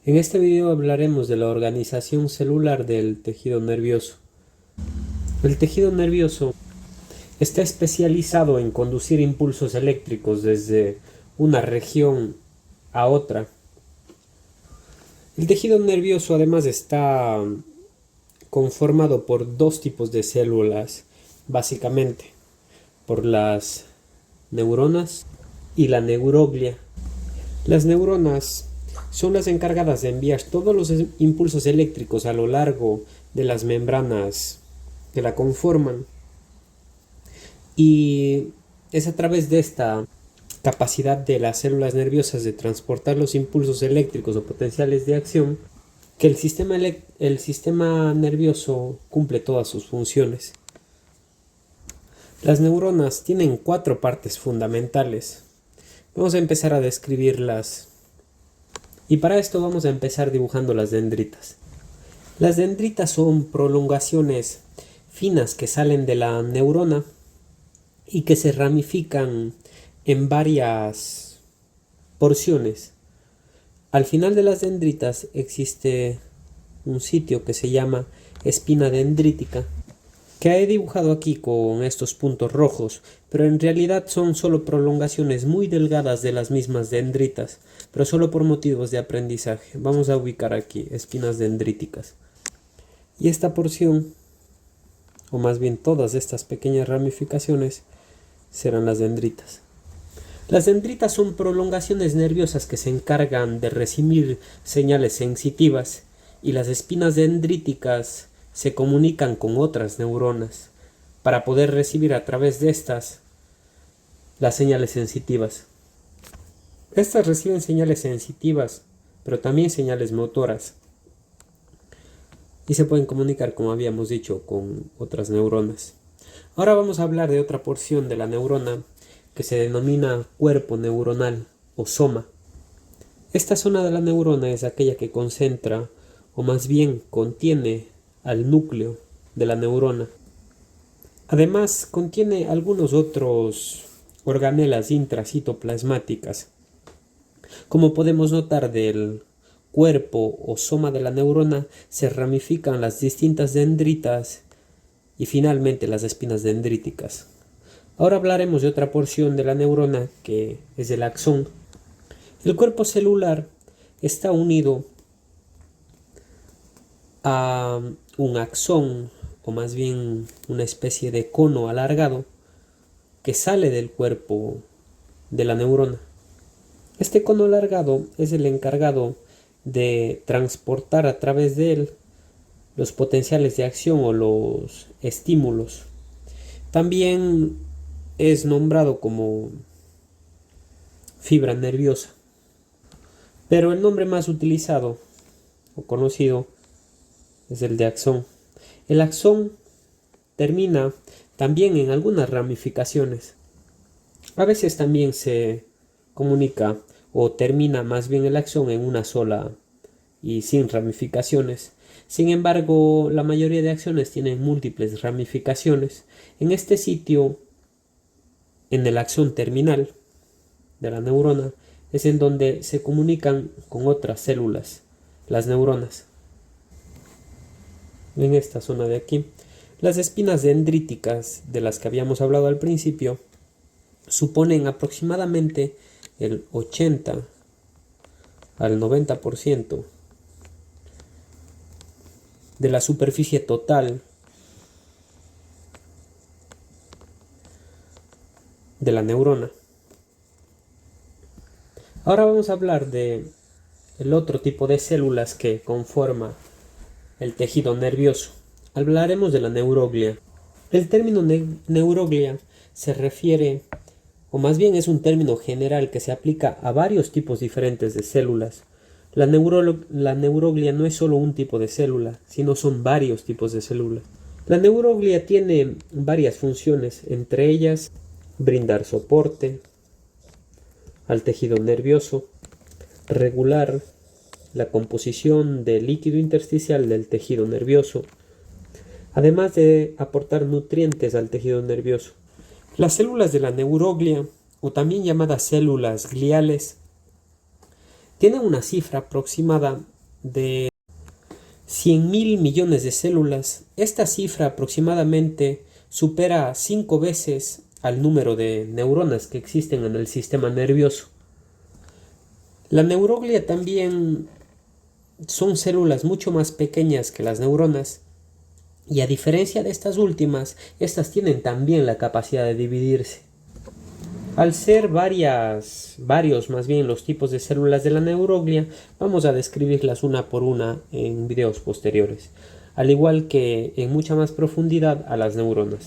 En este video hablaremos de la organización celular del tejido nervioso. El tejido nervioso está especializado en conducir impulsos eléctricos desde una región a otra. El tejido nervioso además está conformado por dos tipos de células, básicamente, por las neuronas y la neuroglia. Las neuronas son las encargadas de enviar todos los impulsos eléctricos a lo largo de las membranas que la conforman, y es a través de esta capacidad de las células nerviosas de transportar los impulsos eléctricos o potenciales de acción que el sistema nervioso cumple todas sus funciones. Las neuronas tienen 4 partes fundamentales. Vamos a empezar a describirlas. Y para esto vamos a empezar dibujando las dendritas. Las dendritas son prolongaciones finas que salen de la neurona y que se ramifican en varias porciones. Al final de las dendritas existe un sitio que se llama espina dendrítica, que he dibujado aquí con estos puntos rojos, pero en realidad son solo prolongaciones muy delgadas de las mismas dendritas, pero solo por motivos de aprendizaje. Vamos a ubicar aquí espinas dendríticas. Y esta porción, o más bien todas estas pequeñas ramificaciones, serán las dendritas. Las dendritas son prolongaciones nerviosas que se encargan de recibir señales sensitivas, y las espinas dendríticas se comunican con otras neuronas para poder recibir a través de estas las señales sensitivas. Estas reciben señales sensitivas, pero también señales motoras, y se pueden comunicar, como habíamos dicho, con otras neuronas. Ahora vamos a hablar de otra porción de la neurona que se denomina cuerpo neuronal o soma. Esta zona de la neurona es aquella que concentra, o más bien contiene, al núcleo de la neurona. Además, contiene algunos otros organelas intracitoplasmáticas. Como podemos notar, del cuerpo o soma de la neurona se ramifican las distintas dendritas y finalmente las espinas dendríticas. Ahora hablaremos de otra porción de la neurona, que es el axón. El cuerpo celular está unido a un axón, o más bien una especie de cono alargado que sale del cuerpo de la neurona. Este cono alargado es el encargado de transportar a través de él los potenciales de acción o los estímulos. También es nombrado como fibra nerviosa, pero el nombre más utilizado o conocido es el de axón. El axón termina también en algunas ramificaciones. A veces también se comunica o termina más bien el axón en una sola y sin ramificaciones. Sin embargo, la mayoría de axones tienen múltiples ramificaciones. En este sitio, en el axón terminal de la neurona, es en donde se comunican con otras células, las neuronas. En esta zona de aquí, las espinas dendríticas de las que habíamos hablado al principio suponen aproximadamente el 80 al 90% de la superficie total de la neurona. Ahora vamos a hablar de el otro tipo de células que conforma el tejido nervioso. Hablaremos de la neuroglia. El término neuroglia se refiere, o más bien es un término general que se aplica a varios tipos diferentes de células. La neuroglia no es solo un tipo de célula, sino son varios tipos de células. La neuroglia tiene varias funciones, entre ellas brindar soporte al tejido nervioso, regular la composición del líquido intersticial del tejido nervioso, además de aportar nutrientes al tejido nervioso. Las células de la neuroglia, o también llamadas células gliales, tienen una cifra aproximada de 100.000 millones de células, esta cifra aproximadamente supera 5 veces al número de neuronas que existen en el sistema nervioso. La neuroglia también son células mucho más pequeñas que las neuronas, y a diferencia de estas últimas, estas tienen también la capacidad de dividirse. Al ser varios más bien los tipos de células de la neuroglia, vamos a describirlas una por una en videos posteriores, al igual que en mucha más profundidad a las neuronas.